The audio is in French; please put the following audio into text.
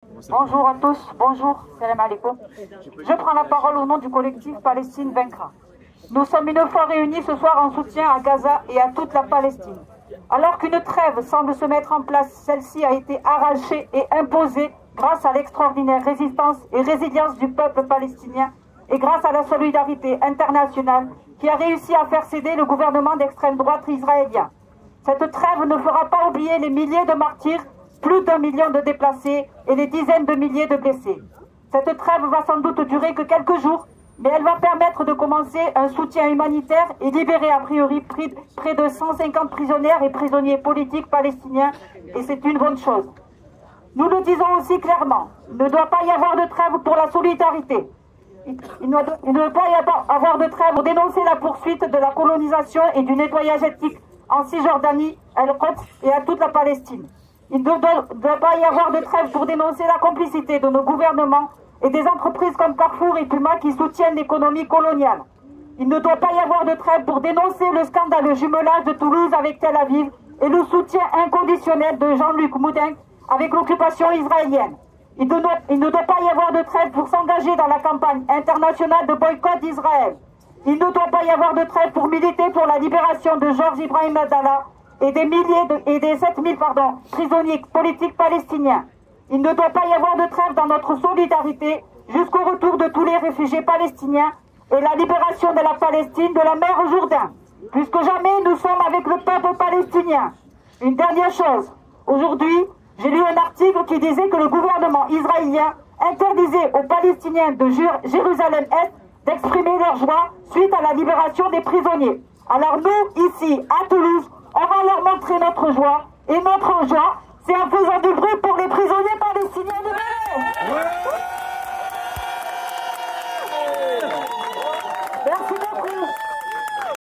Bonjour à tous, bonjour, salam alaikum. Je prends la parole au nom du collectif Palestine vaincra. Nous sommes une fois réunis ce soir en soutien à Gaza et à toute la Palestine. Alors qu'une trêve semble se mettre en place, celle-ci a été arrachée et imposée grâce à l'extraordinaire résistance et résilience du peuple palestinien et grâce à la solidarité internationale qui a réussi à faire céder le gouvernement d'extrême droite israélien. Cette trêve ne fera pas oublier les milliers de martyrs, plus d'1 million de déplacés et les dizaines de milliers de blessés. Cette trêve va sans doute durer que quelques jours, mais elle va permettre de commencer un soutien humanitaire et libérer a priori près de 150 prisonnières et prisonniers politiques palestiniens, et c'est une bonne chose. Nous le disons aussi clairement, il ne doit pas y avoir de trêve pour la solidarité. Il ne doit pas y avoir de trêve pour dénoncer la poursuite de la colonisation et du nettoyage ethnique en Cisjordanie, El-Quds et à toute la Palestine. Il ne doit pas y avoir de trêve pour dénoncer la complicité de nos gouvernements et des entreprises comme Carrefour et Puma qui soutiennent l'économie coloniale. Il ne doit pas y avoir de trêve pour dénoncer le scandaleux jumelage de Toulouse avec Tel Aviv et le soutien inconditionnel de Jean-Luc Moudenc avec l'occupation israélienne. Il ne doit pas y avoir de trêve pour s'engager dans la campagne internationale de boycott d'Israël. Il ne doit pas y avoir de trêve pour militer pour la libération de Georges Ibrahim Abdallah et des 7000 prisonniers politiques palestiniens. Il ne doit pas y avoir de trêve dans notre solidarité jusqu'au retour de tous les réfugiés palestiniens et la libération de la Palestine de la mer au Jourdain. Plus que jamais, nous sommes avec le peuple palestinien. Une dernière chose. Aujourd'hui, j'ai lu un article qui disait que le gouvernement israélien interdisait aux Palestiniens de Jérusalem-Est d'exprimer leur joie suite à la libération des prisonniers. Alors nous, ici, à Toulouse, on va leur montrer notre joie. Et notre joie, c'est en faisant du bruit pour les prisonniers palestiniens de